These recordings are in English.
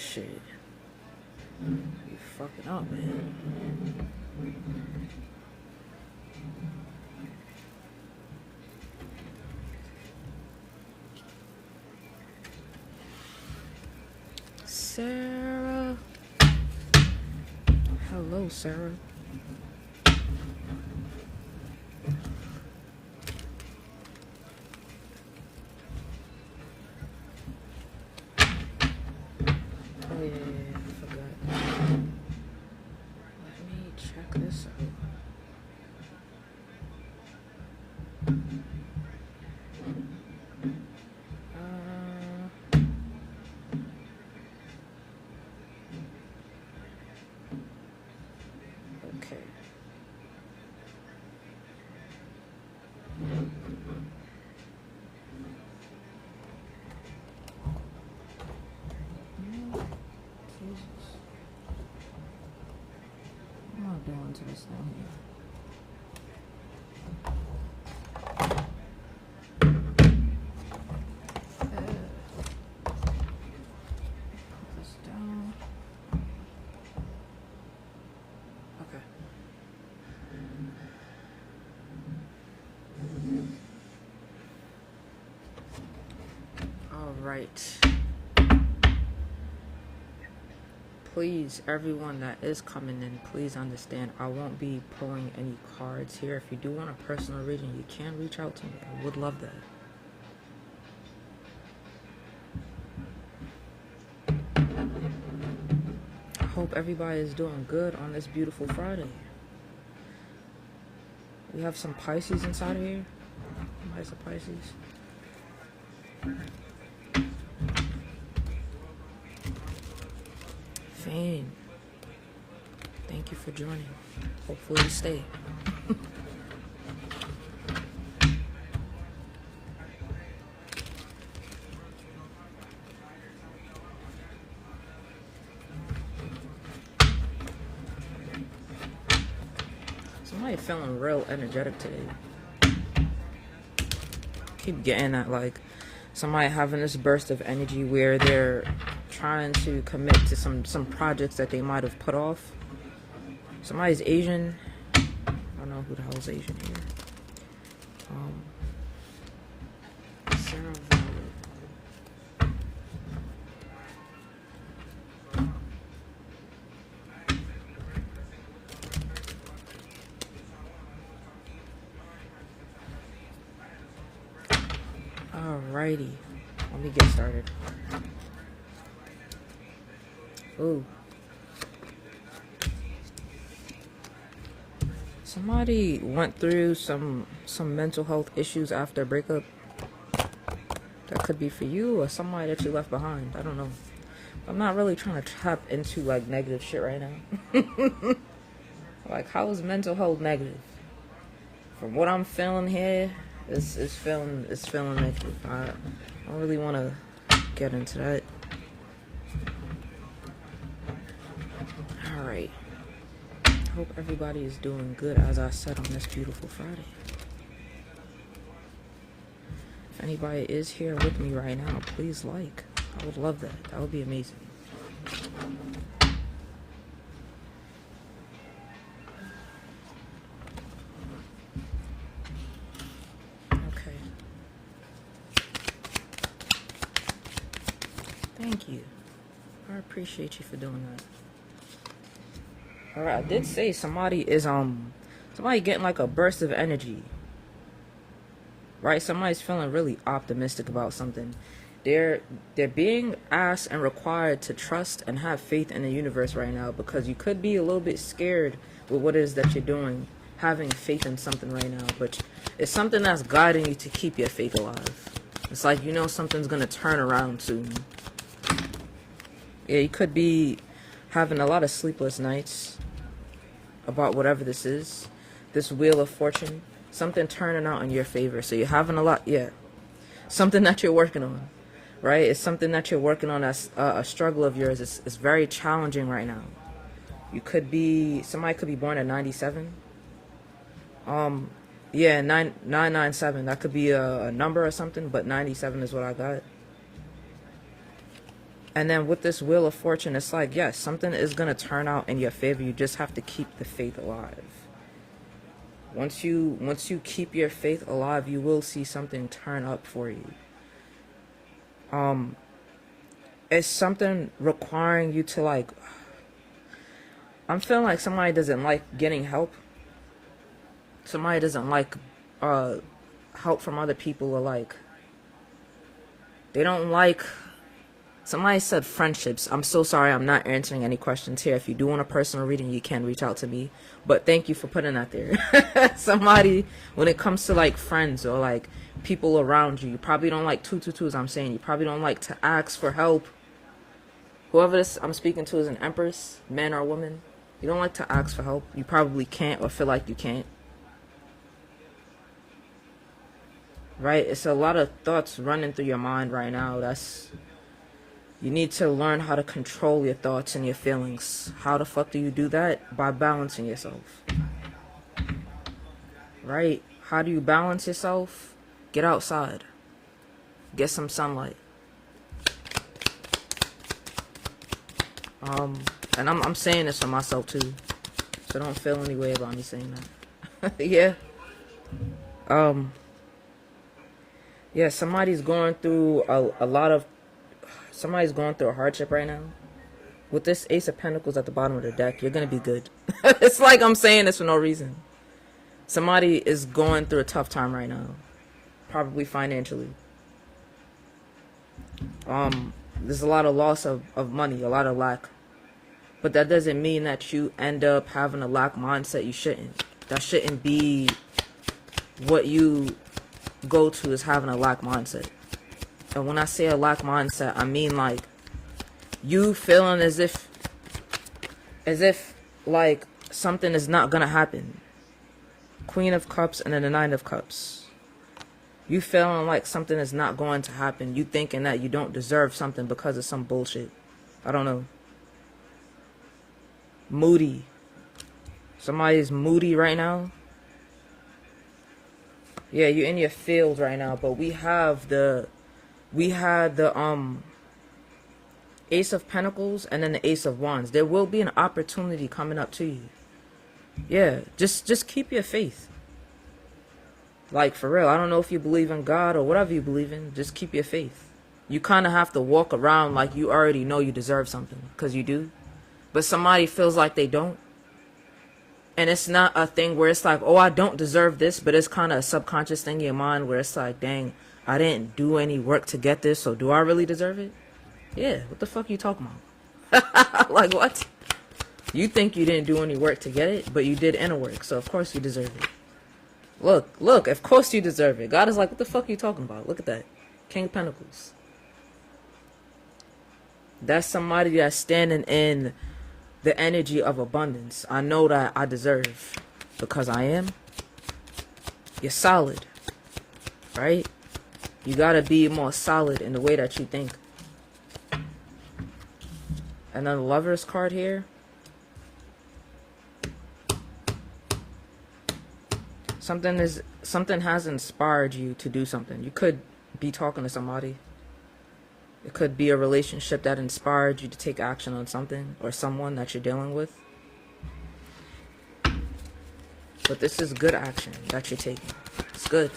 shit. You fucking up, man. Sarah. Hello, Sarah. Oh yeah, I forgot. Let me check this out. Okay. Jesus. What am I doing to this thing here? Put this down. Okay. All right. Please, everyone that is coming in, please understand I won't be pulling any cards here. If you do want a personal reading, you can reach out to me. I would love that. I hope everybody is doing good on this beautiful Friday. We have some Pisces inside of here. Somebody's a Pisces. Fane, thank you for joining. Hopefully you stay. Somebody feeling real energetic today. Keep getting that, like, somebody having this burst of energy where they're trying to commit to some projects that they might have put off. Somebody's Asian. I don't know who the hell's Asian here. Sarah Violet. Alrighty, let me get started. Ooh. Somebody went through some mental health issues after a breakup. That could be for you or somebody that you left behind. I don't know. I'm not really trying to tap into like negative shit right now. Like, how is mental health negative? From what I'm feeling here, it's feeling negative. I don't really want to get into that. Alright. Hope everybody is doing good, as I said, on this beautiful Friday. If anybody is here with me right now, please like. I would love that. That would be amazing. Okay. Thank you. I appreciate you for doing that. Alright, I did say somebody getting like a burst of energy. Right? Somebody's feeling really optimistic about something. They're being asked and required to trust and have faith in the universe right now, because you could be a little bit scared with what it is that you're doing, having faith in something right now, but it's something that's guiding you to keep your faith alive. It's like, you know, something's gonna turn around soon. Yeah, you could be having a lot of sleepless nights about whatever this is, this wheel of fortune, something turning out in your favor. So you're having a lot, yeah, something that you're working on, right? It's something that you're working on as a struggle of yours. It's very challenging right now. You could be, somebody could be born in 97. Yeah, 997. That could be a number or something, but 97 is what I got. And then with this Wheel of Fortune, it's like, yes, something is going to turn out in your favor. You just have to keep the faith alive. Once you keep your faith alive, you will see something turn up for you. It's something requiring you to, like, I'm feeling like somebody doesn't like getting help. Somebody doesn't like help from other people, or like they don't like, somebody said friendships. I'm so sorry, I'm not answering any questions here. If you do want a personal reading, you can reach out to me, but thank you for putting that there. Somebody, when it comes to like friends or like people around you, you probably don't like 222s. I'm saying you probably don't like to ask for help. Whoever this I'm speaking to is an empress, man or woman. You don't like to ask for help. You probably can't or feel like you can't. Right? It's a lot of thoughts running through your mind right now. You need to learn how to control your thoughts and your feelings. How the fuck do you do that? By balancing yourself. Right? How do you balance yourself? Get outside. Get some sunlight. And I'm saying this for myself too. So don't feel any way about me saying that. Yeah. Yeah, somebody's going through somebody's going through a hardship right now. With this Ace of Pentacles at the bottom of the deck, you're going to be good. It's like I'm saying this for no reason. Somebody is going through a tough time right now. Probably financially. There's a lot of loss of money, a lot of lack. But that doesn't mean that you end up having a lack mindset. You shouldn't. That shouldn't be what you go to, is having a lack mindset. And when I say a lack mindset, I mean like you feeling as if like something is not gonna happen. Queen of Cups and then the Nine of Cups. You feeling like something is not going to happen. You thinking that you don't deserve something because of some bullshit. I don't know. Moody. Somebody's moody right now. Yeah, you're in your field right now, but we had the Ace of Pentacles and then the Ace of Wands. There will be an opportunity coming up to you. Yeah, just keep your faith. Like, for real, I don't know if you believe in God or whatever you believe in, just keep your faith. You kind of have to walk around like you already know you deserve something, because you do. But somebody feels like they don't. And it's not a thing where it's like, oh, I don't deserve this, but it's kind of a subconscious thing in your mind where it's like, dang, I didn't do any work to get this, so do I really deserve it? Yeah, what the fuck are you talking about? Like, what? You think you didn't do any work to get it, but you did inner work, so of course you deserve it. Look, of course you deserve it. God is like, what the fuck are you talking about? Look at that. King of Pentacles. That's somebody that's standing in the energy of abundance. I know that I deserve, because I am. You're solid, right? You gotta be more solid in the way that you think. And then the Lover's card here. Something has inspired you to do something. You could be talking to somebody. It could be a relationship that inspired you to take action on something or someone that you're dealing with. But this is good action that you're taking. It's good.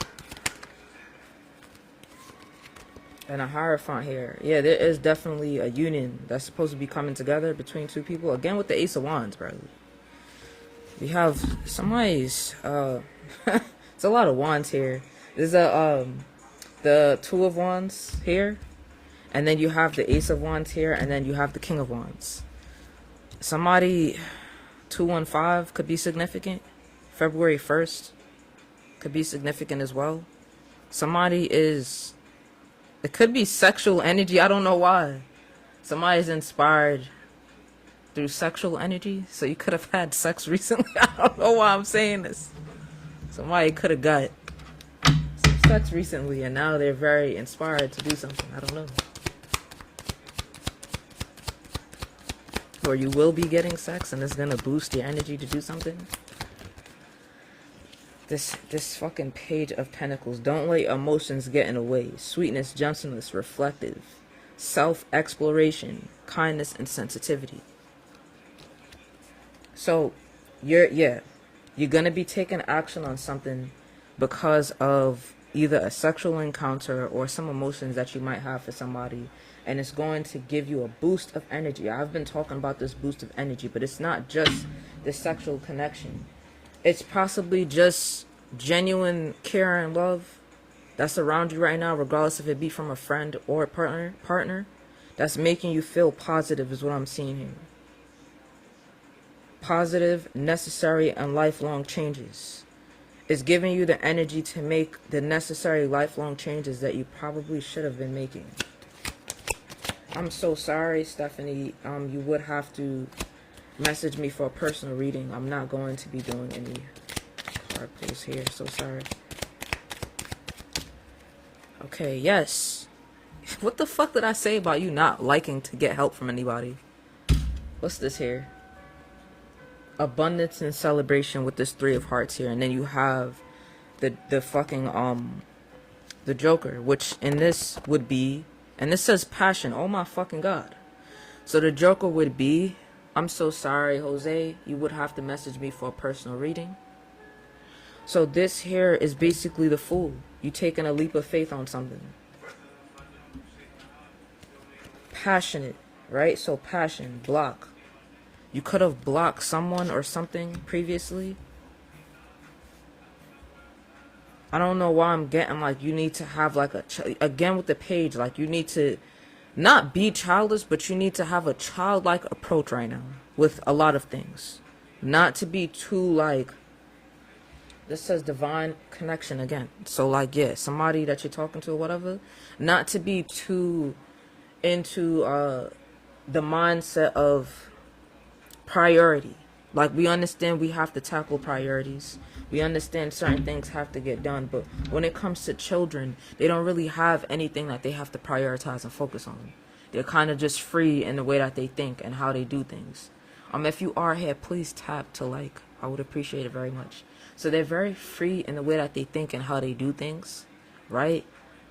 And a Hierophant here. Yeah, there is definitely a union that's supposed to be coming together between two people. Again with the Ace of Wands, bro. We have somebody's it's a lot of wands here. There's the Two of Wands here. And then you have the Ace of Wands here, and then you have the King of Wands. Somebody, 215 could be significant. February 1st could be significant as well. Somebody is, it could be sexual energy. I don't know why. Somebody's inspired through sexual energy. So you could have had sex recently. I don't know why I'm saying this. Somebody could have got some sex recently, and now they're very inspired to do something. I don't know. Or you will be getting sex and it's gonna boost your energy to do something. This fucking Page of Pentacles. Don't let emotions get in the way. Sweetness, gentleness, reflective. self-exploration, kindness, and sensitivity. So you're gonna be taking action on something because of either a sexual encounter or some emotions that you might have for somebody, and it's going to give you a boost of energy. I've been talking about this boost of energy, but it's not just the sexual connection. It's possibly just genuine care and love that's around you right now, regardless if it be from a friend or a partner, that's making you feel positive is what I'm seeing here. Positive, necessary, and lifelong changes. It's giving you the energy to make the necessary lifelong changes that you probably should have been making. I'm so sorry, Stephanie. You would have to message me for a personal reading. I'm not going to be doing any card pulls here. So sorry. Okay, yes. What the fuck did I say about you not liking to get help from anybody? What's this here? Abundance and celebration with this 3 of hearts here, and then you have the fucking the Joker, which in this would be, and this says passion. Oh my fucking god. So the Joker would be, I'm so sorry, Jose, you would have to message me for a personal reading. So this here is basically the Fool. You taking a leap of faith on something. Passionate, right? So passion, block. You could have blocked someone or something previously. I don't know why I'm getting like you need to have like again with the Page, like you need to not be childish, but you need to have a childlike approach right now with a lot of things. Not to be too like, this says divine connection again. So like, yeah, somebody that you're talking to or whatever, not to be too into the mindset of priority. Like, we understand we have to tackle priorities. We understand certain things have to get done. But when it comes to children, they don't really have anything that they have to prioritize and focus on. They're kind of just free in the way that they think and how they do things. If you are here, please tap to like. I would appreciate it very much. So they're very free in the way that they think and how they do things, right?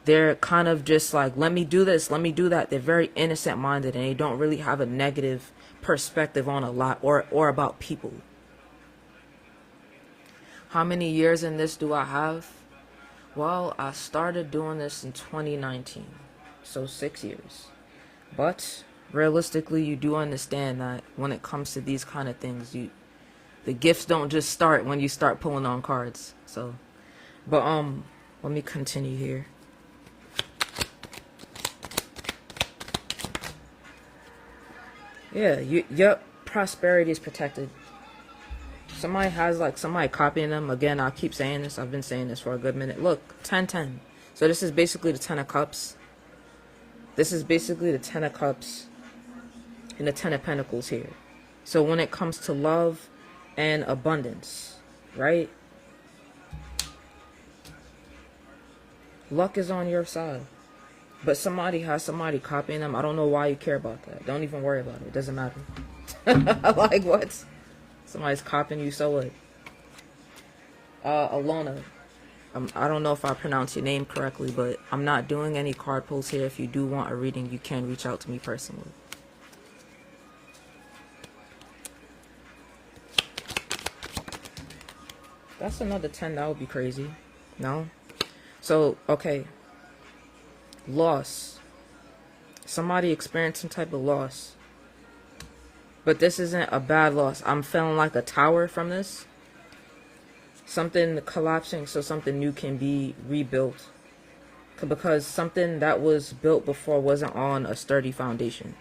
They're kind of just like, let me do this, let me do that. They're very innocent minded, and they don't really have a negative perspective on a lot or about people. How many years in this do I have? Well, I started doing this in 2019, so 6 years. But realistically, you do understand that when it comes to these kind of things, the gifts don't just start when you start pulling on cards. So, but let me continue here. Yeah, your prosperity is protected. Somebody has like somebody copying them. Again, I keep saying this. I've been saying this for a good minute. Look, 10-10. So this is basically the 10 of Cups. This is basically the 10 of Cups and the 10 of Pentacles here. So when it comes to love and abundance, right? Luck is on your side. But somebody has somebody copying them. I don't know why you care about that. Don't even worry about it. It doesn't matter. Like, what? Somebody's copying you, so what? Alona. I don't know if I pronounced your name correctly, but I'm not doing any card pulls here. If you do want a reading, you can reach out to me personally. That's another 10. That would be crazy. No? So, okay. Loss. Somebody experienced some type of loss. But this isn't a bad loss. I'm feeling like a tower from this. Something collapsing so something new can be rebuilt. Because something that was built before wasn't on a sturdy foundation.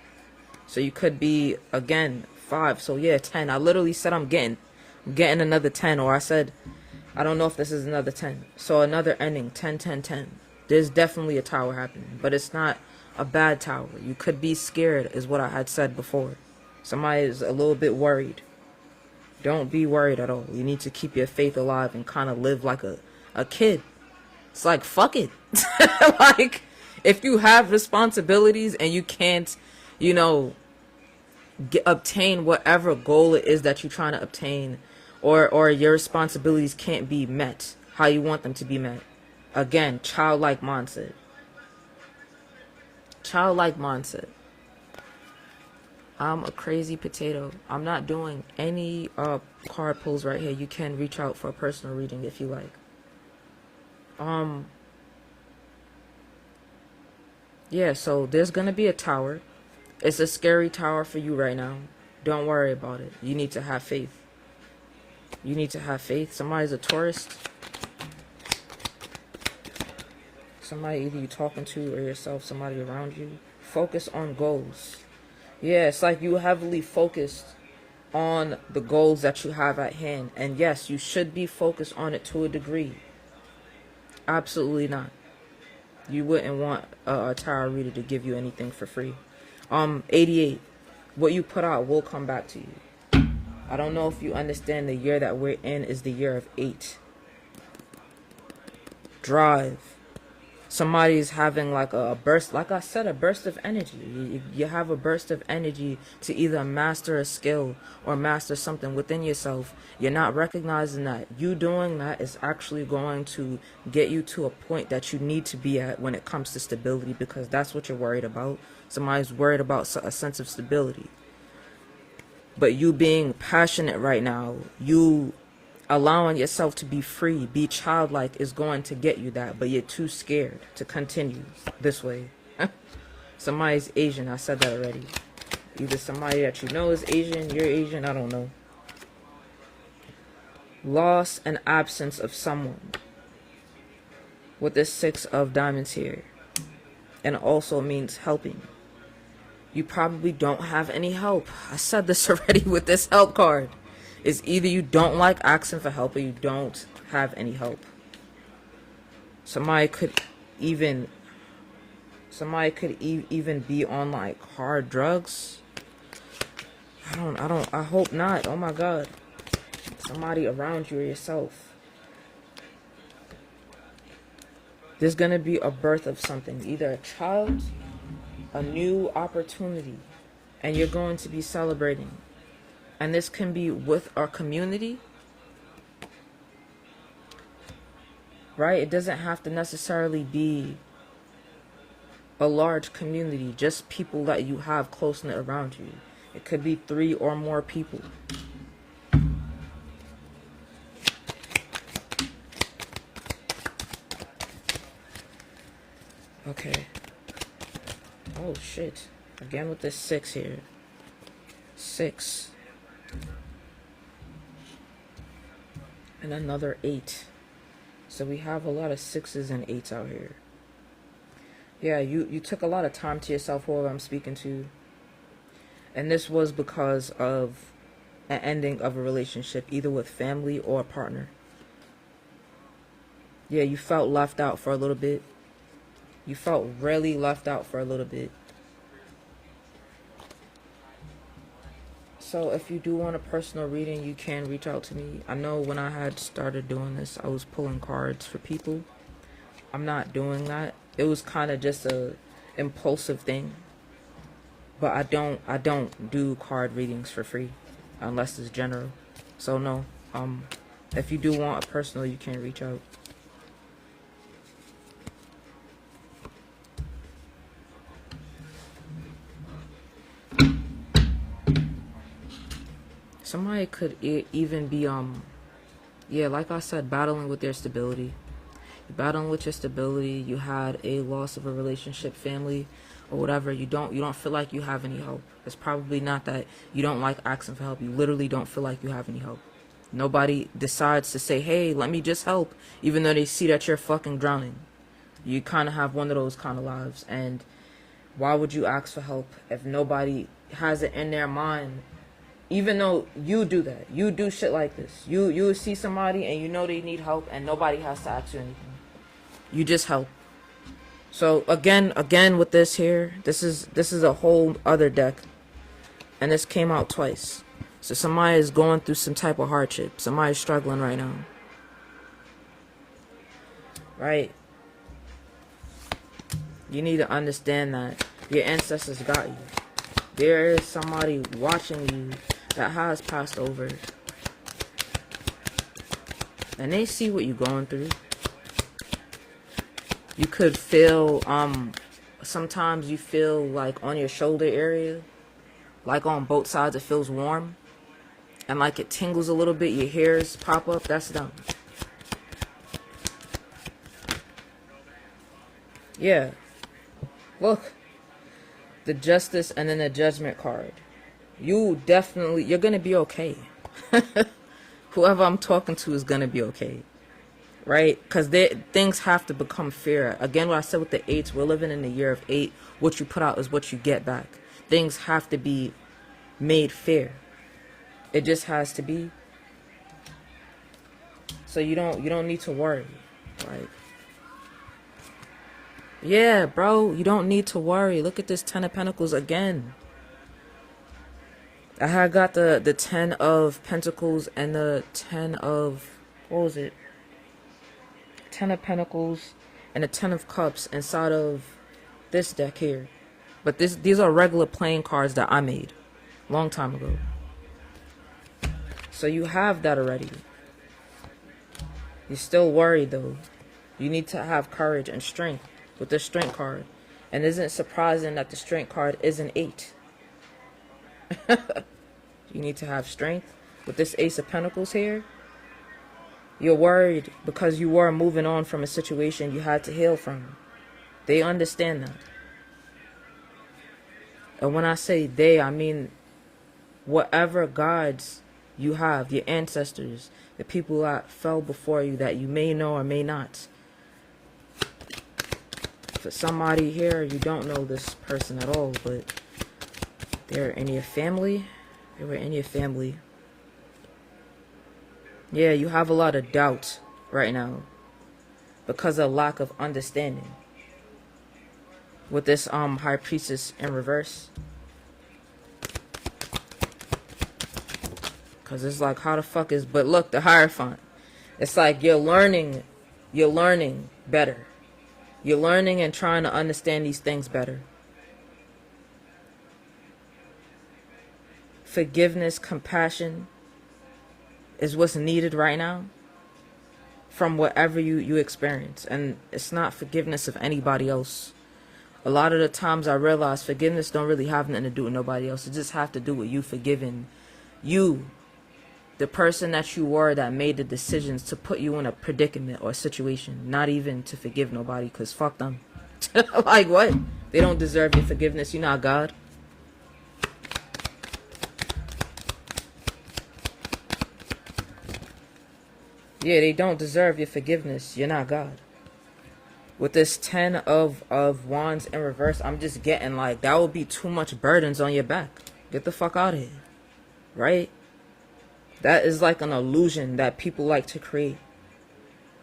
So you could be, again, 5. So yeah, 10. I literally said I'm getting another 10. Or I said, I don't know if this is another 10. So another ending, 10, 10, 10. There's definitely a tower happening. But it's not a bad tower. You could be scared, is what I had said before. Somebody is a little bit worried. Don't be worried at all. You need to keep your faith alive and kind of live like a kid. It's like, fuck it. Like, if you have responsibilities and you can't, you know, obtain whatever goal it is that you're trying to obtain, or your responsibilities can't be met how you want them to be met. Again, childlike mindset. Childlike mindset. I'm a crazy potato. I'm not doing any card pulls right here. You can reach out for a personal reading if you like. Yeah, so there's gonna be a tower. It's a scary tower for you right now. Don't worry about it. You need to have faith. You need to have faith. Somebody's a tourist. Somebody either you talking to or yourself, somebody around you. Focus on goals. Yeah, it's like you heavily focused on the goals that you have at hand. And yes, you should be focused on it to a degree. Absolutely not. You wouldn't want a tarot reader to give you anything for free. 88. What you put out will come back to you. I don't know if you understand the year that we're in is the year of 8. Drive. Somebody's having like a burst, like I said, a burst of energy. You have a burst of energy to either master a skill or master something within yourself. You're not recognizing that you doing that is actually going to get you to a point that you need to be at when it comes to stability, because that's what you're worried about. Somebody's worried about a sense of stability. But you being passionate right now, you allowing yourself to be free, be childlike, is going to get you that, but you're too scared to continue this way. Somebody's Asian, I said that already. Either somebody that you know is Asian, you're Asian, I don't know. Loss and absence of someone with the 6 of diamonds here. And also means helping. You probably don't have any help. I said this already with this help card. It's either you don't like asking for help or you don't have any help. Somebody could even be on like hard drugs. I hope not. Oh my God. Somebody around you or yourself. There's going to be a birth of something, either a child, a new opportunity, and you're going to be celebrating. And this can be with our community, right? It doesn't have to necessarily be a large community, just people that you have close-knit around you. It could be 3 or more people. Okay. Oh, shit. Again with this 6 here. 6. And another 8. So we have a lot of 6s and 8s out here. Yeah, you took a lot of time to yourself, whoever I'm speaking to. And this was because of an ending of a relationship, either with family or a partner. Yeah, you felt left out for a little bit. You felt really left out for a little bit. So if you do want a personal reading, you can reach out to me. I know when I had started doing this, I was pulling cards for people. I'm not doing that. It was kind of just a impulsive thing. But I don't do card readings for free unless it's general. So no. If you do want a personal, you can reach out. Somebody could even be yeah, like I said, battling with their stability. You're battling with your stability. You had a loss of a relationship, family, or whatever. You don't feel like you have any help. It's probably not that you don't like asking for help. You literally don't feel like you have any help. Nobody decides to say, hey, let me just help, even though they see that you're fucking drowning. You kind of have one of those kind of lives. And why would you ask for help if nobody has it in their mind? Even though you do that, you do shit like this. You see somebody and you know they need help and nobody has to ask you anything. You just help. So again with this here, this is a whole other deck. And this came out twice. So somebody is going through some type of hardship. Somebody's struggling right now. Right? You need to understand that your ancestors got you. There is somebody watching you that has passed over, and they see what you're going through. You could feel sometimes you feel like on your shoulder area, like on both sides it feels warm, and like it tingles a little bit, your hairs pop up, that's them. Yeah. Look. The Justice and then the Judgment card. You're gonna be okay. Whoever I'm talking to is gonna be okay. Right? Because things have to become fair. Again, what I said with the eights, we're living in the year of 8. What you put out is what you get back. Things have to be made fair. It just has to be. So you don't need to worry. Like, yeah, bro, you don't need to worry. Look at this 10 of Pentacles again. I had got the 10 of Pentacles and the 10 of, what was it? 10 of Pentacles and the 10 of Cups inside of this deck here. But these are regular playing cards that I made long time ago. So you have that already. You're still worried though. You need to have courage and strength with the Strength card. And isn't it surprising that the Strength card is an 8? You need to have strength with this Ace of Pentacles here. You're worried because you were moving on from a situation you had to heal from. They understand that. And when I say they, I mean whatever gods you have, your ancestors, the people that fell before you that you may know or may not. For somebody here, you don't know this person at all, but they're in your family. They were in your family. Yeah, you have a lot of doubt right now because of lack of understanding. With this High Priestess in reverse. Because it's like, how the fuck is... But look, the Hierophant. It's like you're learning better. You're learning and trying to understand these things better. Forgiveness, compassion is what's needed right now from whatever you experience. And it's not forgiveness of anybody else. A lot of the times I realize forgiveness don't really have nothing to do with nobody else. It just have to do with you forgiving you, the person that you were that made the decisions to put you in a predicament or a situation. Not even to forgive nobody, because fuck them. Like what? They don't deserve your forgiveness. You're not God. Yeah, they don't deserve your forgiveness. You're not God. With this 10 of Wands in reverse, I'm just getting like, that would be too much burdens on your back. Get the fuck out of here. Right? That is like an illusion that people like to create.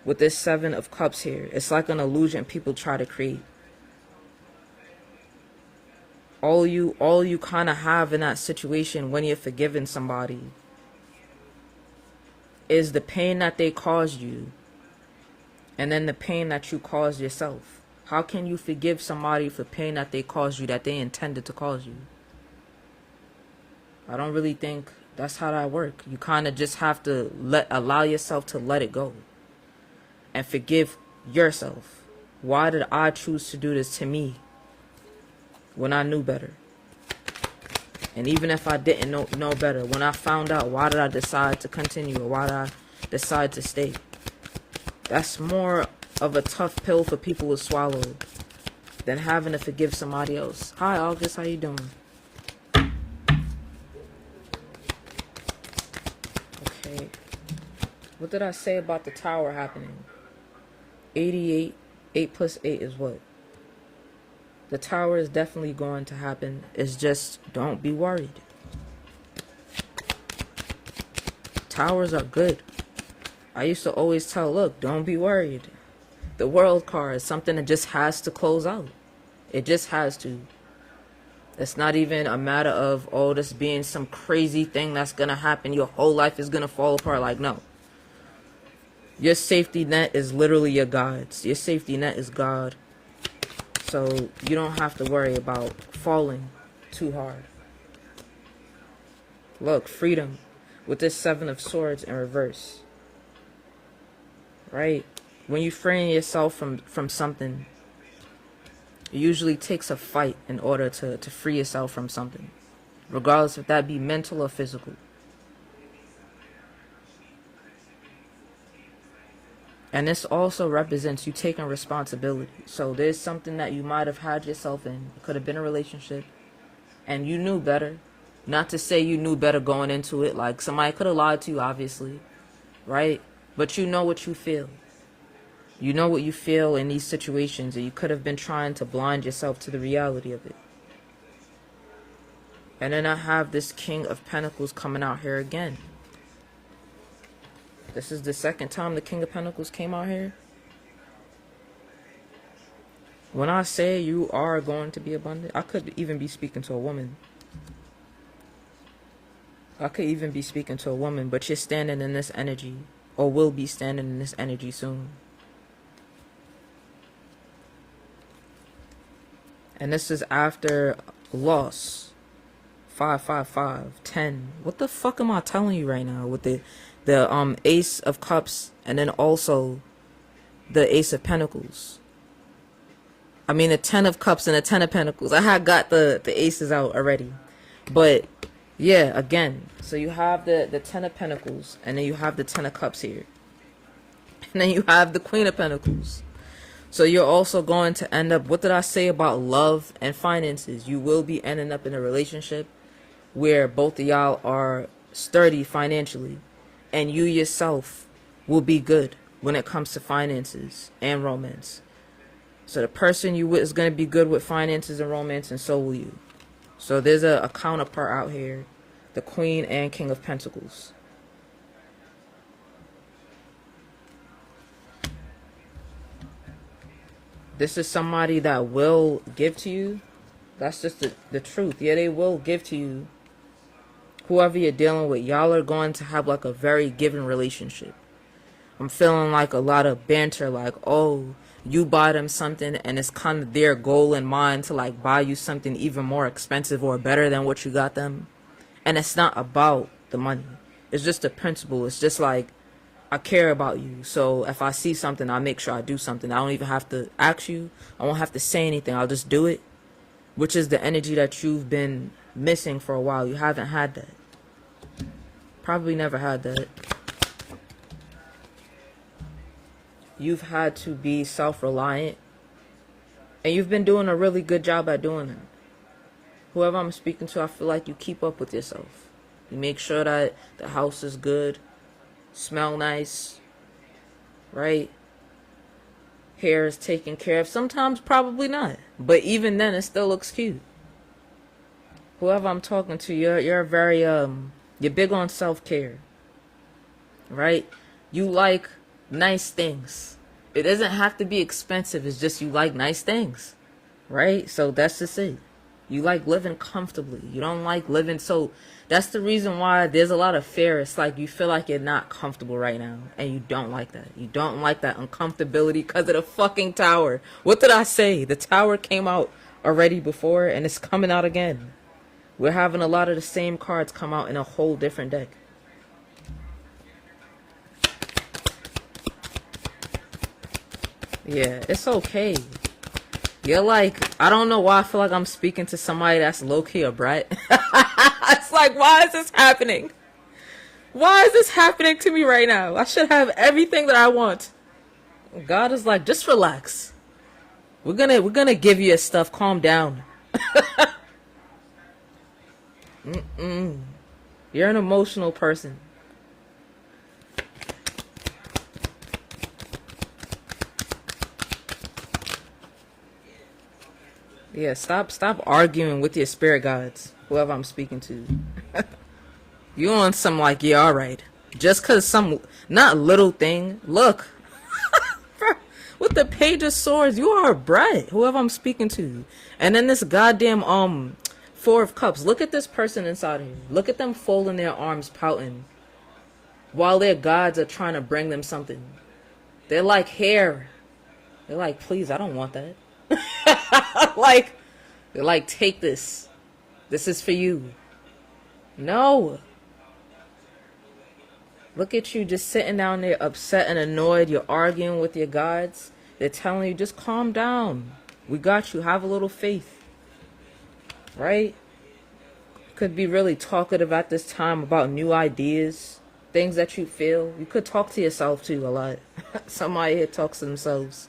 With this 7 of Cups here, it's like an illusion people try to create. All you kind of have in that situation when you're forgiving somebody is the pain that they caused you, and then the pain that you caused yourself. How can you forgive somebody for pain that they caused you, that they intended to cause you? I don't really think that's how that works. You kind of just have to allow yourself to let it go and forgive yourself. Why did I choose to do this to me when I knew better? And even if I didn't know better, when I found out, why did I decide to continue, or why did I decide to stay? That's more of a tough pill for people to swallow than having to forgive somebody else. Hi, August. How you doing? Okay. What did I say about the Tower happening? 88. 8 plus 8 is what? The Tower is definitely going to happen. It's just, don't be worried. Towers are good. I used to always tell, look, don't be worried. The World card is something that just has to close out. It just has to. It's not even a matter of, oh, this being some crazy thing that's going to happen. Your whole life is going to fall apart. Like, no. Your safety net is literally your God's. Your safety net is God. So you don't have to worry about falling too hard. Look, freedom with this 7 of Swords in reverse. Right? When you freeing yourself from something, It usually takes a fight in order to free yourself from something, regardless if that be mental or physical. And this also represents you taking responsibility. So there's something that you might have had yourself in. It could have been a relationship, and you knew better. Not to say you knew better going into it, like somebody could have lied to you, obviously, right? But you know what you feel. You know what you feel in these situations, and you could have been trying to blind yourself to the reality of it. And then I have this King of Pentacles coming out here again. This is the second time the King of Pentacles came out here. When I say you are going to be abundant, I could even be speaking to a woman. But you're standing in this energy, or will be standing in this energy soon. And this is after loss. 555 10. What the fuck am I telling you right now with the Ace of Cups, and then also the Ace of Pentacles? I mean the 10 of Cups and the 10 of Pentacles. I had got the aces out already. But yeah, again, so you have the 10 of Pentacles, and then you have the 10 of Cups here. And then you have the Queen of Pentacles. So you're also going to end up, what did I say about love and finances? You will be ending up in a relationship where both of y'all are sturdy financially, and you yourself will be good when it comes to finances and romance. So the person you with is going to be good with finances and romance, and so will you. So there's a counterpart out here, the Queen and King of Pentacles. This is somebody that will give to you. That's just the truth. Yeah, they will give to you. Whoever you're dealing with, y'all are going to have like a very giving relationship. I'm feeling like a lot of banter, like, oh, you buy them something, and it's kind of their goal in mind to like buy you something even more expensive or better than what you got them. And it's not about the money. It's just a principle. It's just like, I care about you, so if I see something, I make sure I do something. I don't even have to ask you. I won't have to say anything. I'll just do it, which is the energy that you've been missing for a while. You haven't had that. Probably never had that. You've had to be self-reliant, and you've been doing a really good job at doing that. Whoever I'm speaking to, I feel like you keep up with yourself. You make sure that the house is good, smell nice, right? Hair is taken care of. Sometimes probably not, but even then it still looks cute. Whoever I'm talking to, you're very you're big on self-care, right? You like nice things. It doesn't have to be expensive. It's just you like nice things, right? So that's just it. You like living comfortably. You don't like living, so that's the reason why there's a lot of fear. It's like you feel like you're not comfortable right now, and you don't like that. You don't like that uncomfortability because of the fucking tower. What did I say? The tower came out already before, and it's coming out again. We're having a lot of the same cards come out in a whole different deck. Yeah, it's okay. You're like, I don't know why I feel like I'm speaking to somebody that's low-key a brat. It's like, why is this happening? Why is this happening to me right now? I should have everything that I want. God is like, just relax. We're gonna give you your stuff. Calm down. You're an emotional person. Yeah, stop arguing with your spirit guides, whoever I'm speaking to. You on some like, yeah, alright. Just cause some, not little thing. Look. With the Page of Swords, you are a brat, whoever I'm speaking to. And then this goddamn, Four of Cups. Look at this person inside here. Look at them folding their arms, pouting. While their gods are trying to bring them something. They're like, here. They're like, please, I don't want that. Like, they're like, take this. This is for you. No. Look at you just sitting down there upset and annoyed. You're arguing with your gods. They're telling you, just calm down. We got you. Have a little faith, right? Could be really talkative at this time about new ideas, things that you feel. You could talk to yourself too a lot. Somebody here talks to themselves,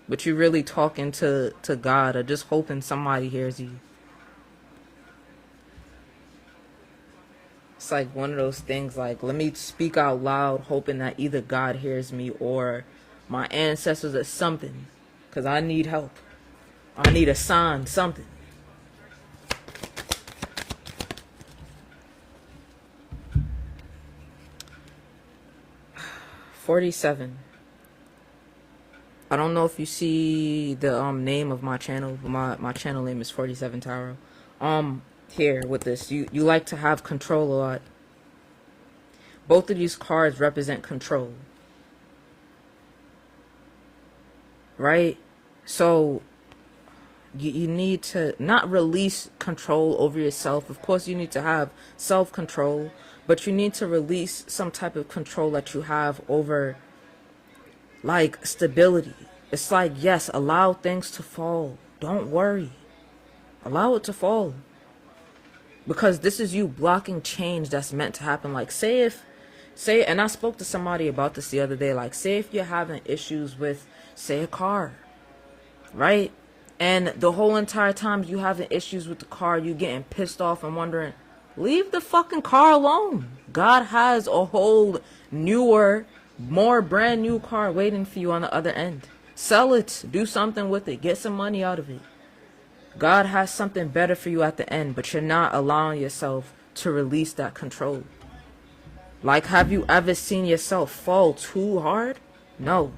but you really talking to God or just hoping somebody hears you. It's like one of those things like, let me speak out loud hoping that either God hears me or my ancestors or something, because I need help. I need a sign, something. $47. I don't know if you see the name of my channel, but my channel name is 47 Tarot. Here with this, you like to have control a lot. Both of these cards represent control, right? So you need to not release control over yourself. Of course you need to have self-control, but you need to release some type of control that you have over, like, stability. It's like, yes, allow things to fall. Don't worry. Allow it to fall. Because this is you blocking change that's meant to happen. Like, and I spoke to somebody about this the other day. Like, say if you're having issues with, say, a car, right? And the whole entire time you having issues with the car, you getting pissed off and wondering, leave the fucking car alone. God has a whole newer, more brand new car waiting for you on the other end. Sell it. Do something with it. Get some money out of it. God has something better for you at the end, but you're not allowing yourself to release that control. Like, have you ever seen yourself fall too hard? No.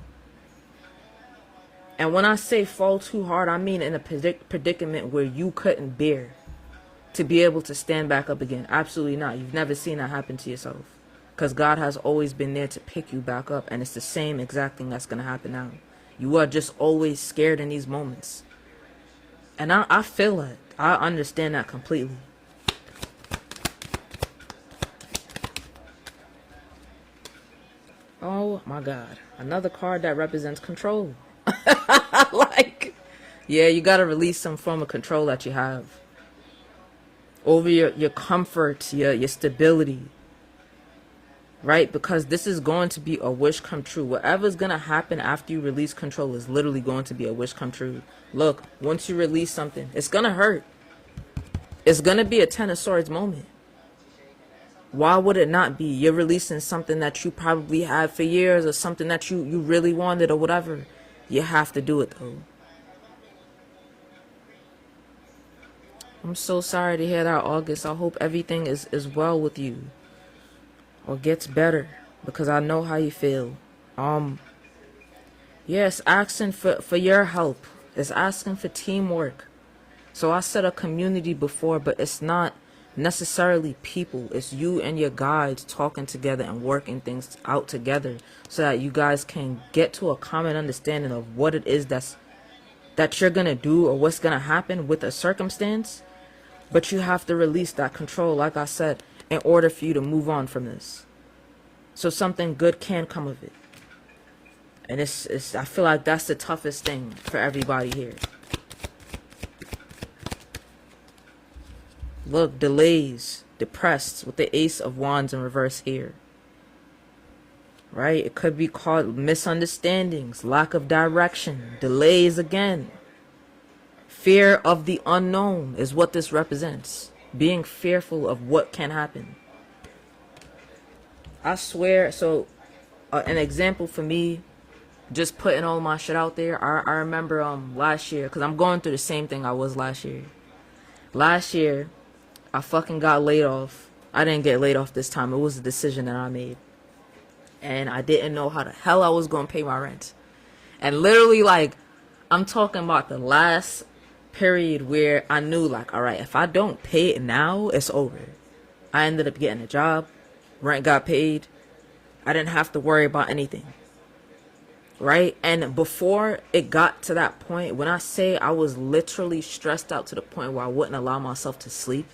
And when I say fall too hard, I mean in a predicament where you couldn't bear to be able to stand back up again. Absolutely not. You've never seen that happen to yourself. Because God has always been there to pick you back up. And it's the same exact thing that's going to happen now. You are just always scared in these moments. And I feel that. I understand that completely. Oh my God. Another card that represents control. Like, yeah, you got to release some form of control that you have over your comfort, your stability, right? Because this is going to be a wish come true. Whatever's going to happen after you release control is literally going to be a wish come true. Look, once you release something, it's going to hurt. It's going to be a Ten of Swords moment. Why would it not be? You're releasing something that you probably had for years, or something that you really wanted, or whatever. You have to do it though. I'm so sorry to hear that, August. I hope everything is well with you, or gets better, because I know how you feel. Yes, asking for your help. It's asking for teamwork. So I said a community before, but it's not necessarily people. It's you and your guides talking together and working things out together, so that you guys can get to a common understanding of what it is that you're gonna do, or what's gonna happen with a circumstance. But you have to release that control, like I said, in order for you to move on from this, so something good can come of it. And it's I feel like that's the toughest thing for everybody here. Look, delays, depressed, with the Ace of Wands in reverse here. Right? It could be called misunderstandings, lack of direction, delays again. Fear of the unknown is what this represents. Being fearful of what can happen. I swear, so an example for me, just putting all my shit out there, I remember last year, because I'm going through the same thing I was last year. Last year, I fucking got laid off. I didn't get laid off this time. It was a decision that I made. And I didn't know how the hell I was going to pay my rent. And literally, like, I'm talking about the last period where I knew, like, all right, if I don't pay it now, it's over. I ended up getting a job. Rent got paid. I didn't have to worry about anything. Right? And before it got to that point, when I say I was literally stressed out to the point where I wouldn't allow myself to sleep,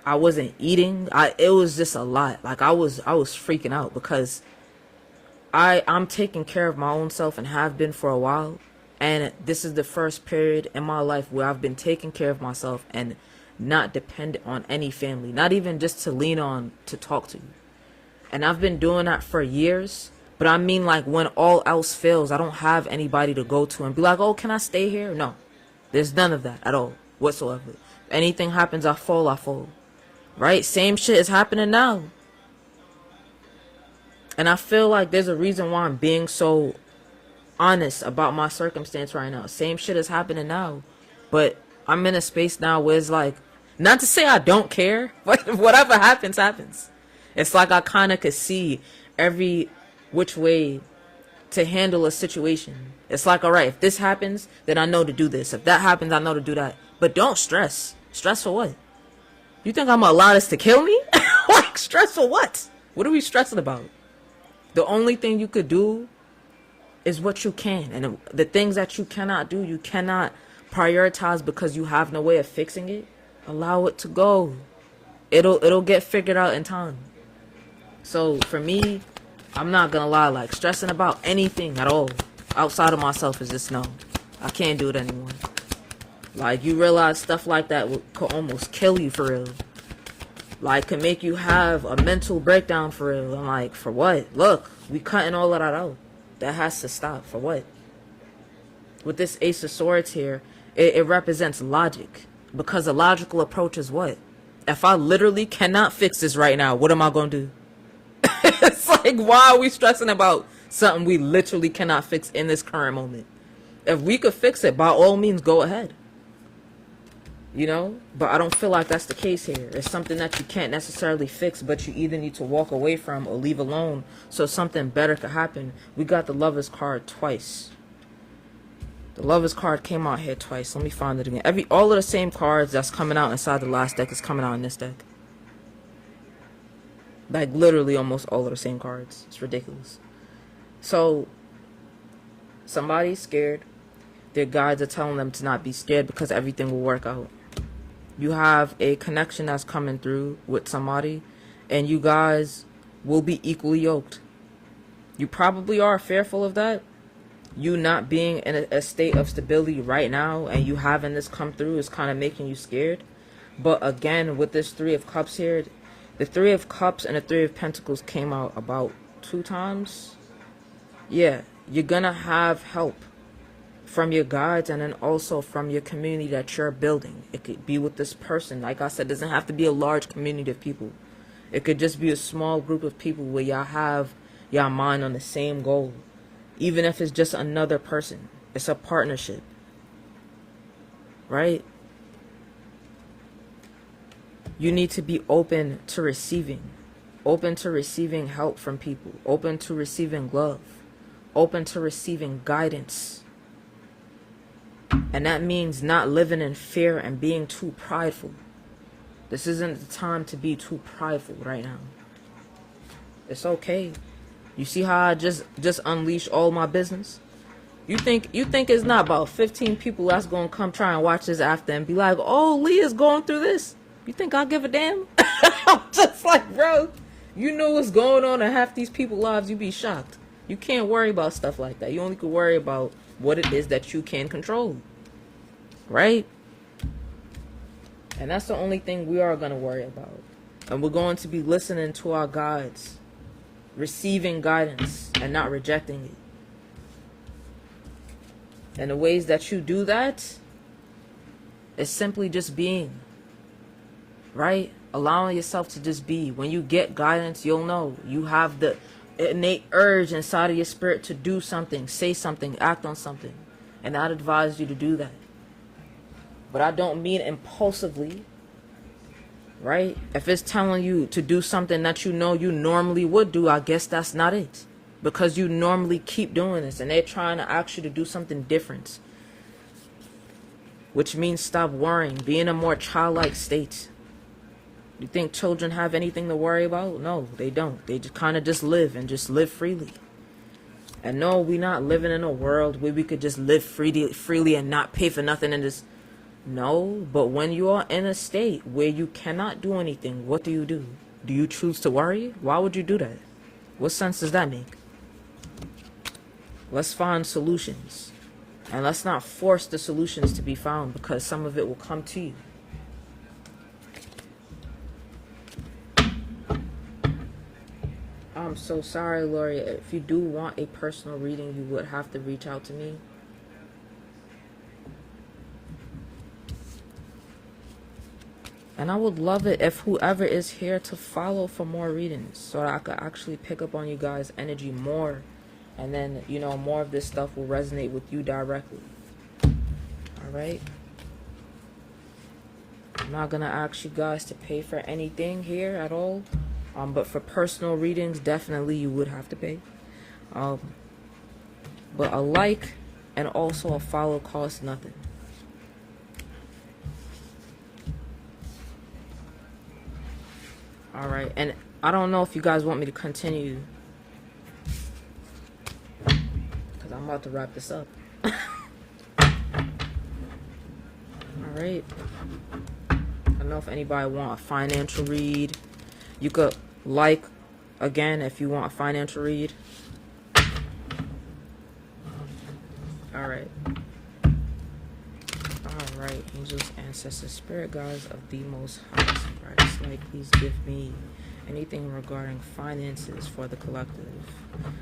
I wasn't eating. It was just a lot. Like, I was freaking out, because I'm taking care of my own self and have been for a while. And this is the first period in my life where I've been taking care of myself and not dependent on any family, not even just to lean on to talk to. And I've been doing that for years. But I mean, like, when all else fails, I don't have anybody to go to and be like, oh, can I stay here? No, there's none of that at all whatsoever. If anything happens, I fall. Right? Same shit is happening now. And I feel like there's a reason why I'm being so honest about my circumstance right now. Same shit is happening now. But I'm in a space now where it's like, not to say I don't care, but whatever happens, happens. It's like I kind of could see every which way to handle a situation. It's like, all right, if this happens, then I know to do this. If that happens, I know to do that. But don't stress. Stress for what? You think I'm gonna allow this to kill me? Like, stress for what? What are we stressing about? The only thing you could do is what you can. And the things that you cannot do, you cannot prioritize because you have no way of fixing it. Allow it to go. It'll get figured out in time. So for me, I'm not gonna lie, like, stressing about anything at all outside of myself is just no. I can't do it anymore. Like, you realize stuff like that could almost kill you for real. Like, could make you have a mental breakdown for real. I'm like, for what? Look, we cutting all of that out. That has to stop. For what? With this Ace of Swords here, it represents logic. Because a logical approach is what? If I literally cannot fix this right now, what am I gonna do? It's like, why are we stressing about something we literally cannot fix in this current moment? If we could fix it, by all means, go ahead. You know? But I don't feel like that's the case here. It's something that you can't necessarily fix, but you either need to walk away from or leave alone so something better could happen. We got the Lovers card twice. The Lovers card came out here twice. Let me find it again. All of the same cards that's coming out inside the last deck is coming out in this deck. Like, literally almost all of the same cards. It's ridiculous. So, somebody's scared. Their guides are telling them to not be scared because everything will work out. You have a connection that's coming through with somebody, and you guys will be equally yoked. You probably are fearful of that. You not being in a state of stability right now and you having this come through is kind of making you scared. But again, with this Three of Cups here, the Three of Cups and the Three of Pentacles came out about 2 times. Yeah, you're gonna have help from your guides and then also from your community that you're building. It could be with this person. Like I said, it doesn't have to be a large community of people. It could just be a small group of people where y'all have y'all mind on the same goal. Even if it's just another person. It's a partnership. Right? You need to be open to receiving. Open to receiving help from people. Open to receiving love. Open to receiving guidance. And that means not living in fear and being too prideful. This isn't the time to be too prideful right now. It's okay. You see how I just unleashed all my business? You think it's not about 15 people that's gonna come try and watch this after and be like, oh, Leah's going through this. You think I'll give a damn? I'm just like, bro, you know what's going on in half these people's lives, you'd be shocked. You can't worry about stuff like that. You only can worry about what it is that you can control. Right? And that's the only thing we are going to worry about. And we're going to be listening to our guides, receiving guidance and not rejecting it. And the ways that you do that is simply just being. Right? Allowing yourself to just be. When you get guidance, you'll know. You have the innate urge inside of your spirit to do something, say something, act on something. And I'd advise you to do that. But I don't mean impulsively. Right? If it's telling you to do something that you know you normally would do, I guess that's not it. Because you normally keep doing this and they're trying to ask you to do something different. Which means stop worrying. Be in a more childlike state. You think children have anything to worry about? No, they don't. They just kind of just live and just live freely. And no, we're not living in a world where we could just live freely and not pay for nothing and just... No, but when you are in a state where you cannot do anything, what do? Do you choose to worry? Why would you do that? What sense does that make? Let's find solutions. And let's not force the solutions to be found, because some of it will come to you. I'm so sorry, Lori. If you do want a personal reading, you would have to reach out to me. And I would love it if whoever is here to follow for more readings, so that I could actually pick up on you guys' energy more. And then, you know, more of this stuff will resonate with you directly. Alright? I'm not going to ask you guys to pay for anything here at all. But for personal readings, definitely you would have to pay. But a like and also a follow costs nothing. Alright, and I don't know if you guys want me to continue, because I'm about to wrap this up. Alright. I don't know if anybody want a financial read. You could like again if you want a financial read. Alright. Alright, angels, ancestors, spirit guides of the most highest Christ, like, please give me anything regarding finances for the collective.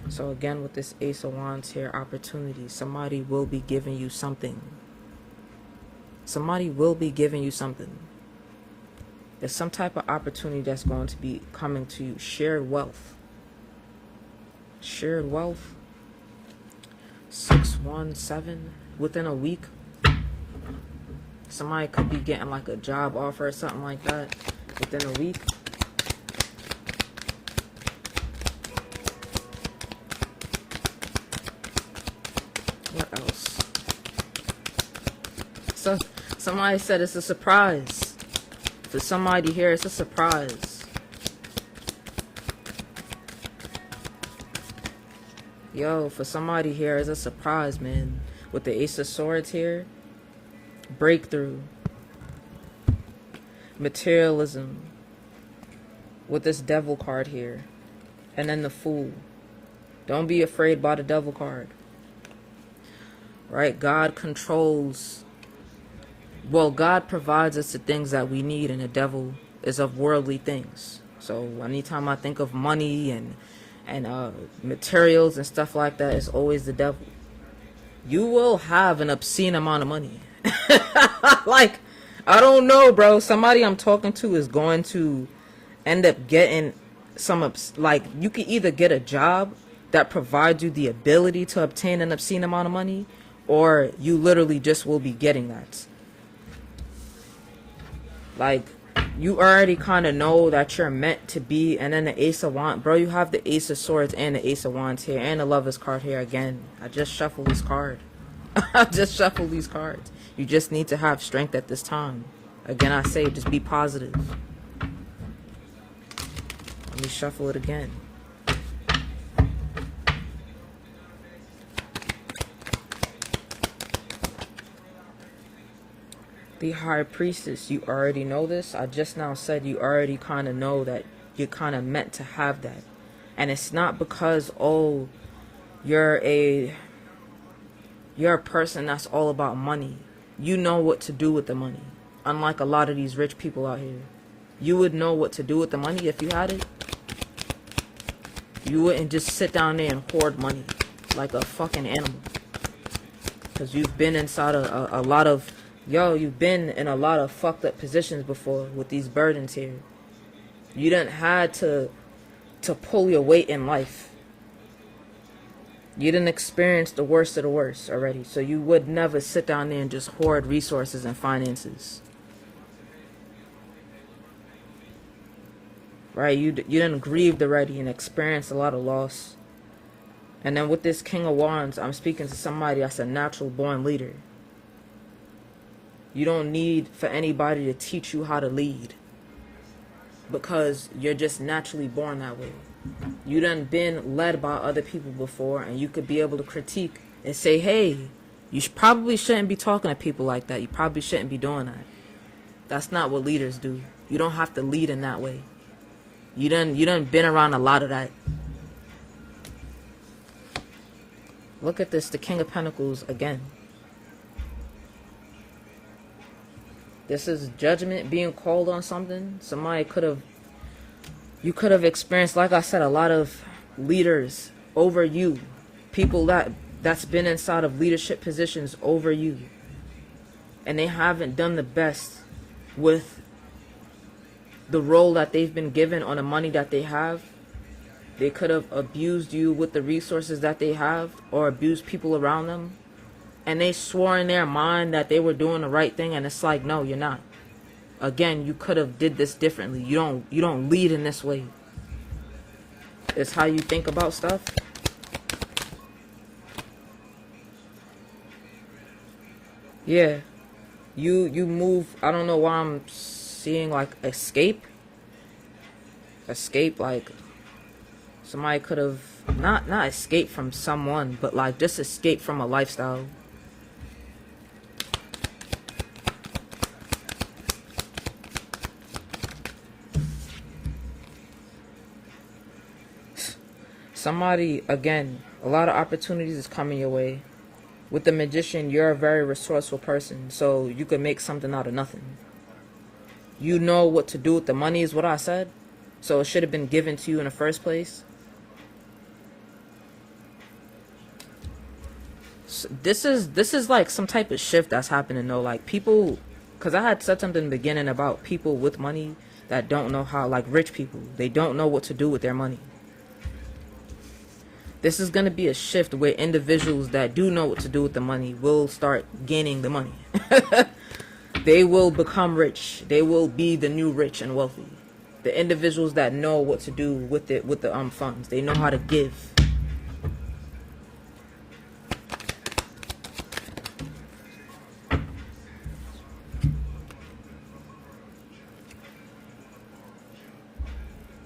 So again, with this Ace of Wands here, opportunity, somebody will be giving you something. Somebody will be giving you something. There's some type of opportunity that's going to be coming to you. Shared wealth. Shared wealth. 617 within a week. Somebody could be getting like a job offer or something like that within a week. What else? So somebody said it's a surprise. For somebody here, it's a surprise. Yo, for somebody here, it's a surprise, man. With the Ace of Swords here. Breakthrough. Materialism. With this Devil card here. And then the Fool. Don't be afraid by the Devil card. Right? God controls. Well, God provides us the things that we need, and the devil is of worldly things. So anytime I think of money and materials and stuff like that, it's always the devil. You will have an obscene amount of money. Like, I don't know, bro. Somebody I'm talking to is going to end up getting some, like, you can either get a job that provides you the ability to obtain an obscene amount of money, or you literally just will be getting that. Like, you already kind of know that you're meant to be. And then the Ace of Wands, bro, you have the Ace of Swords and the Ace of Wands here, and the Lover's card here again. I just shuffled this card. I just shuffled these cards. You just need to have strength at this time. Again, I say, just be positive. Let me shuffle it again. The High Priestess, you already know this. I just now said you already kind of know that you're kind of meant to have that. And it's not because, oh, you're a person that's all about money. You know what to do with the money. Unlike a lot of these rich people out here. You would know what to do with the money if you had it. You wouldn't just sit down there and hoard money like a fucking animal. Because you've been inside a lot of... Yo, you've been in a lot of fucked up positions before with these burdens here. You didn't had to pull your weight in life. You didn't experience the worst of the worst already. So you would never sit down there and just hoard resources and finances. Right? You didn't grieve already and experienced a lot of loss. And then with this King of Wands, I'm speaking to somebody that's a natural born leader. You don't need for anybody to teach you how to lead, because you're just naturally born that way. You done been led by other people before, and you could be able to critique and say, hey, you probably shouldn't be talking to people like that. You probably shouldn't be doing that. That's not what leaders do. You don't have to lead in that way. You done been around a lot of that. Look at this, the King of Pentacles again. This is judgment being called on something. You could have experienced, like I said, a lot of leaders over you, people that's been inside of leadership positions over you, and they haven't done the best with the role that they've been given on the money that they have. They could have abused you with the resources that they have, or abused people around them, and they swore in their mind that they were doing the right thing, and it's like, no, you're not. Again, you could have did this differently. You don't lead in this way. It's how you think about stuff. Yeah. You move. I don't know why I'm seeing like escape. Escape, like somebody could have not escaped from someone, but like just escape from a lifestyle. Somebody, again, a lot of opportunities is coming your way. With the Magician, you're a very resourceful person, so you could make something out of nothing. You know what to do with the money is what I said, so it should have been given to you in the first place. So this is like some type of shift that's happening though. Like people, because I had said something in the beginning about people with money that don't know how, like rich people, they don't know what to do with their money. This is going to be a shift where individuals that do know what to do with the money will start gaining the money. They will become rich. They will be the new rich and wealthy. The individuals that know what to do with it, with the funds. They know how to give.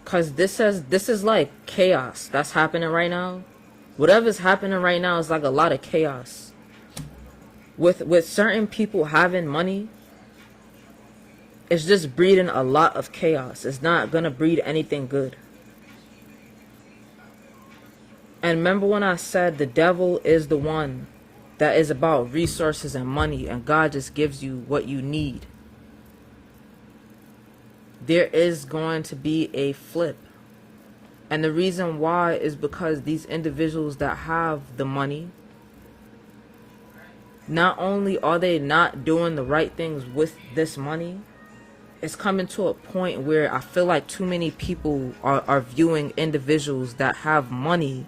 Cause this is like chaos that's happening right now. Whatever's happening right now is like a lot of chaos. With certain people having money, it's just breeding a lot of chaos. It's not gonna breed anything good. And remember when I said the devil is the one that is about resources and money, and God just gives you what you need. There is going to be a flip. And the reason why is because these individuals that have the money, not only are they not doing the right things with this money, it's coming to a point where I feel like too many people are viewing individuals that have money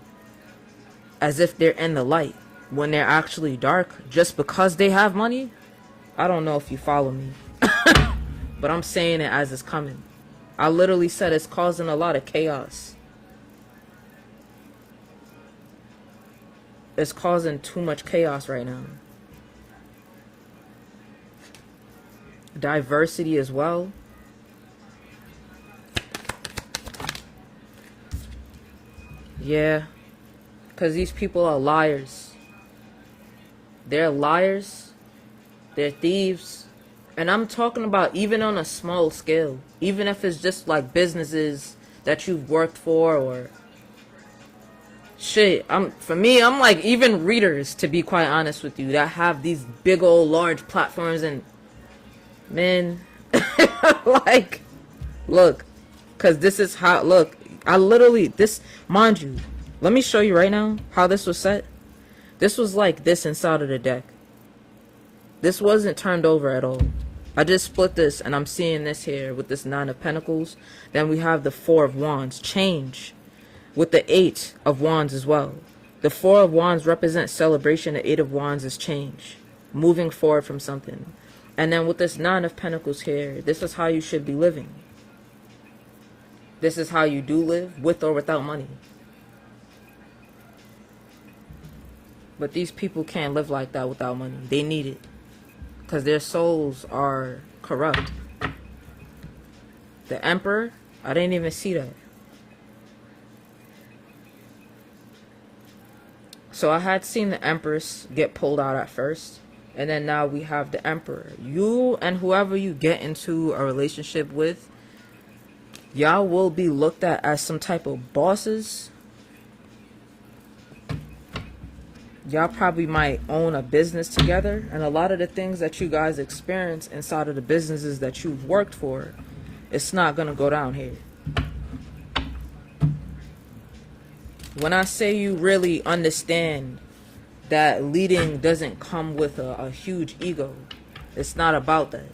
as if they're in the light when they're actually dark just because they have money. I don't know if you follow me. But I'm saying it as it's coming. I literally said it's causing a lot of chaos. It's causing too much chaos right now. Diversity as well. Yeah. Because these people are liars. They're liars. They're thieves. And I'm talking about even on a small scale. Even if it's just like businesses that you've worked for, or shit. For me, I'm like even readers, to be quite honest with you, that have these big old large platforms, and man, like, look, because this is how, look, I literally, this, mind you, let me show you right now how this was set. This was like this inside of the deck. This wasn't turned over at all. I just split this and I'm seeing this here with this 9 of Pentacles. Then we have the 4 of Wands. Change. With the 8 of Wands as well. The 4 of Wands represents celebration. The 8 of Wands is change. Moving forward from something. And then with this 9 of Pentacles here, this is how you should be living. This is how you do live, with or without money. But these people can't live like that without money. They need it. Because their souls are corrupt. The Emperor, I didn't even see that. So I had seen the Empress get pulled out at first. And then now we have the Emperor. You and whoever you get into a relationship with, y'all will be looked at as some type of bosses. Y'all probably might own a business together, and a lot of the things that you guys experience inside of the businesses that you've worked for, it's not gonna go down here. When I say you really understand that leading doesn't come with a huge ego, it's not about that.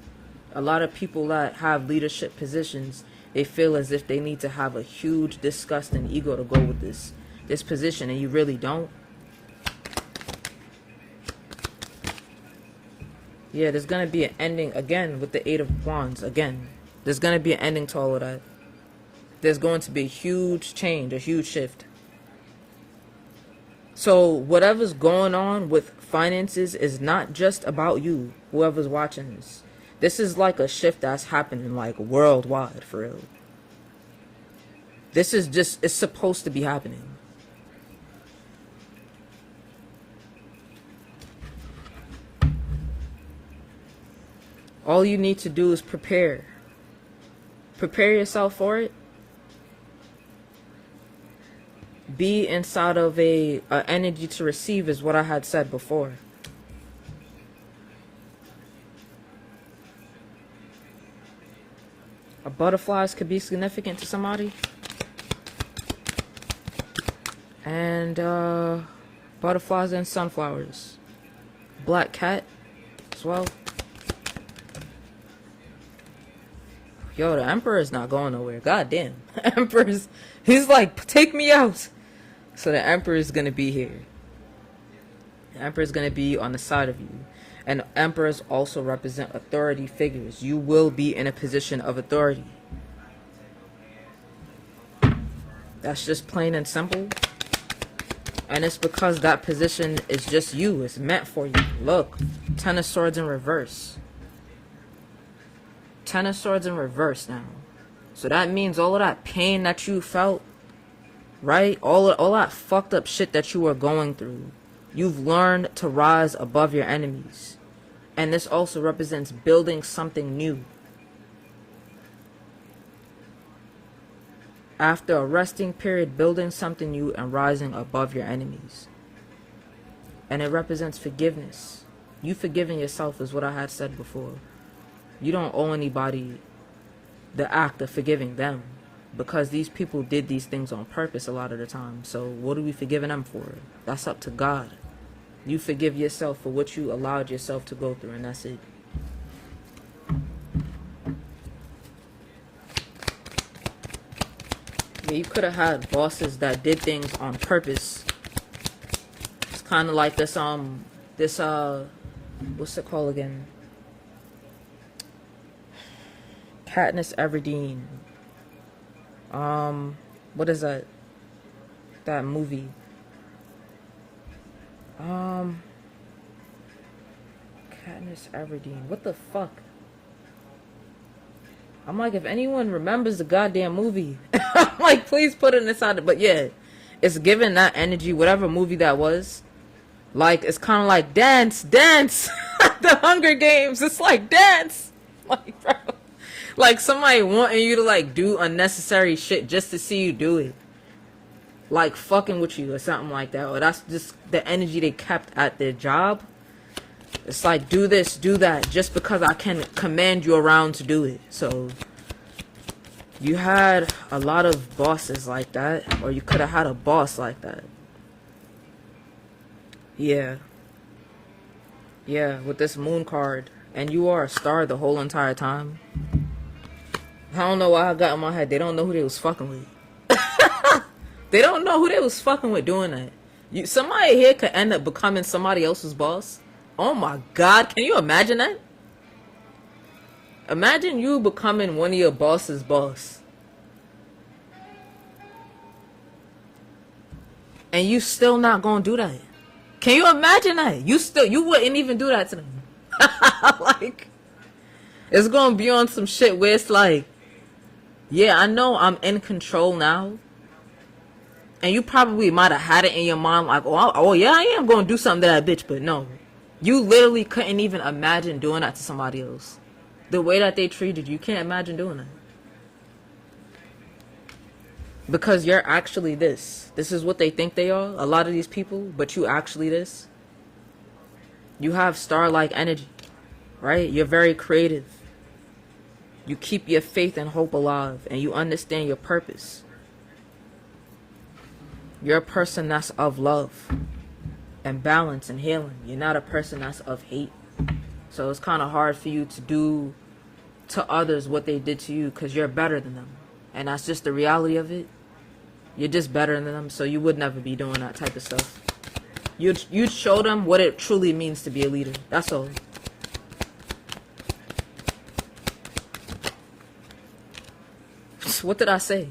A lot of people that have leadership positions, they feel as if they need to have a huge, disgusting ego to go with this position, and you really don't. Yeah, there's going to be an ending, again, with the Eight of Wands, again. There's going to be an ending to all of that. There's going to be a huge change, a huge shift. So whatever's going on with finances is not just about you, whoever's watching this. This is like a shift that's happening like worldwide, for real. This is just, it's supposed to be happening. All you need to do is prepare. Prepare yourself for it. Be inside of a energy to receive is what I had said before. Butterflies could be significant to somebody. And butterflies and sunflowers. Black cat as well. Yo, the Emperor's not going nowhere. God damn. The Emperor's, he's like, take me out. So the Emperor's gonna be here. The Emperor's gonna be on the side of you. And Emperors also represent authority figures. You will be in a position of authority. That's just plain and simple. And it's because that position is just you. It's meant for you. Look, Ten of Swords in reverse. Ten of Swords in reverse now. So that means all of that pain that you felt, right? All that fucked up shit that you were going through. You've learned to rise above your enemies. And this also represents building something new. After a resting period, building something new and rising above your enemies. And it represents forgiveness. You forgiving yourself is what I had said before. You don't owe anybody the act of forgiving them, because these people did these things on purpose a lot of the time. So what are we forgiving them for? That's up to God. You forgive yourself for what you allowed yourself to go through, and that's it. Yeah, you could have had bosses that did things on purpose. It's kind of like this what's it called again? Katniss Everdeen. What is that? That movie. Katniss Everdeen. What the fuck? I'm like, if anyone remembers the goddamn movie, I'm like, please put it inside. But yeah, it's given that energy, whatever movie that was. Like, it's kind of like dance. The Hunger Games. It's like dance. Like, bro. Like somebody wanting you to like do unnecessary shit just to see you do it. Like fucking with you or something like that. Or that's just the energy they kept at their job. It's like, do this, do that, just because I can command you around to do it. So you had a lot of bosses like that. Or you could have had a boss like that. Yeah. Yeah, with this moon card. And you are a star the whole entire time. I don't know why I got in my head. They don't know who they was fucking with. They don't know who they was fucking with doing that. Somebody here could end up becoming somebody else's boss. Oh my God, can you imagine that? Imagine you becoming one of your boss's boss. And you still not gonna do that. Can you imagine that? You wouldn't even do that to them. Like, it's gonna be on some shit where it's like, yeah, I know I'm in control now. And you probably might have had it in your mind like, oh yeah, I am gonna do something to that bitch. But no, you literally couldn't even imagine doing that to somebody else. The way that they treated you, you can't imagine doing that. Because you're actually this. This is what they think they are, a lot of these people, but you actually this. You have star-like energy, right? You're very creative. You keep your faith and hope alive, and you understand your purpose. You're a person that's of love and balance and healing. You're not a person that's of hate. So it's kind of hard for you to do to others what they did to you because you're better than them. And that's just the reality of it. You're just better than them, so you would never be doing that type of stuff. You'd show them what it truly means to be a leader. That's all. What did I say?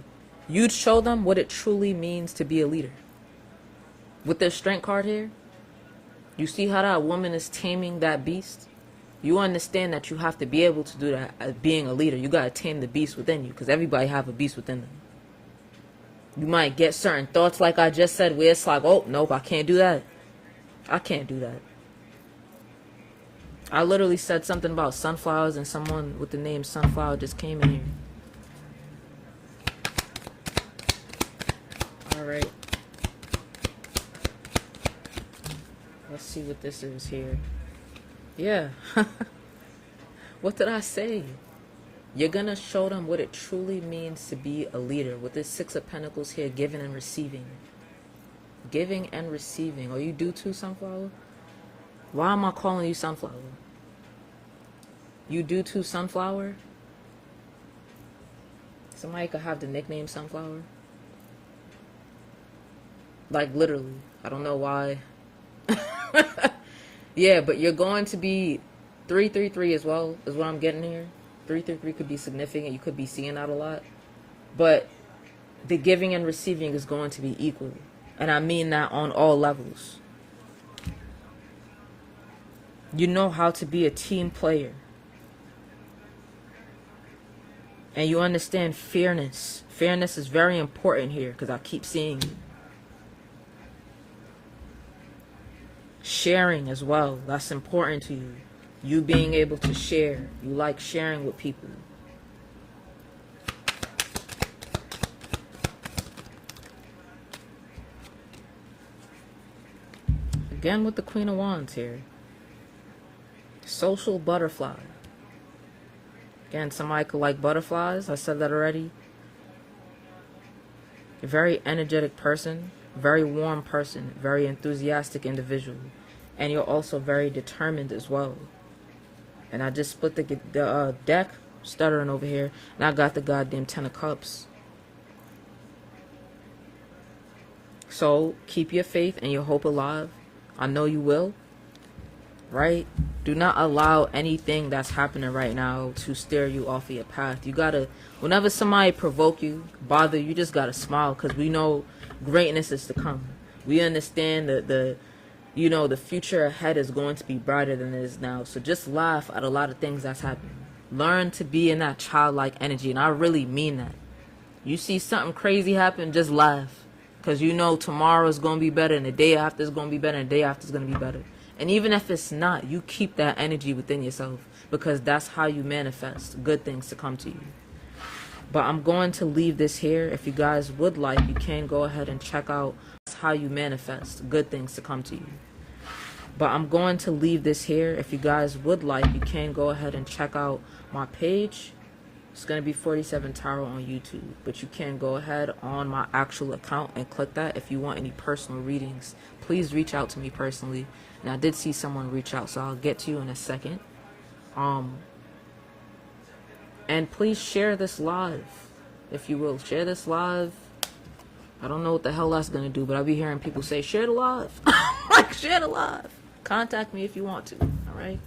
You'd show them what it truly means to be a leader. With this strength card here, you see how that woman is taming that beast? You understand that you have to be able to do that as being a leader. You gotta tame the beast within you, because everybody have a beast within them. You might get certain thoughts like I just said where it's like, oh, nope, I can't do that. I can't do that. I literally said something about sunflowers and someone with the name Sunflower just came in here. Alright. Let's see what this is here. Yeah. What did I say? You're gonna show them what it truly means to be a leader. With this Six of Pentacles here, giving and receiving. Giving and receiving. Are you due to Sunflower? Why am I calling you Sunflower? You due to Sunflower? Somebody could have the nickname Sunflower. Like literally. I don't know why. Yeah, but you're going to be 333 as well, is what I'm getting here. 333 could be significant. You could be seeing that a lot. But the giving and receiving is going to be equal. And I mean that on all levels. You know how to be a team player. And you understand fairness. Fairness is very important here because I keep seeing it. Sharing as well. That's important to you. You being able to share. You like sharing with people. Again with the Queen of Wands here. Social butterfly. Again, somebody could like butterflies. I said that already. A very energetic person. Very warm person. Very enthusiastic individual. And you're also very determined as well. And I just split the deck. Stuttering over here. And I got the goddamn 10 of Cups. So, keep your faith and your hope alive. I know you will. Right? Do not allow anything that's happening right now to steer you off of your path. You gotta, whenever somebody provoke you, bother you, just gotta smile. Because we know greatness is to come. We understand that the future ahead is going to be brighter than it is now. So just laugh at a lot of things that's happening. Learn to be in that childlike energy. And I really mean that. You see something crazy happen, just laugh. Because you know tomorrow is going to be better. And the day after is going to be better. And the day after is going to be better. And even if it's not, you keep that energy within yourself. Because that's how you manifest good things to come to you. But I'm going to leave this here. If you guys would like, you can go ahead and check out how you manifest good things to come to you. But I'm going to leave this here. If you guys would like, you can go ahead and check out my page. It's going to be 47 Tarot on YouTube. But you can go ahead on my actual account and click that. If you want any personal readings, please reach out to me personally. And I did see someone reach out, so I'll get to you in a second. And please share this live, if you will. Share this live. I don't know what the hell that's going to do, but I'll be hearing people say, share the live. Like, share the live. Contact me if you want to, all right?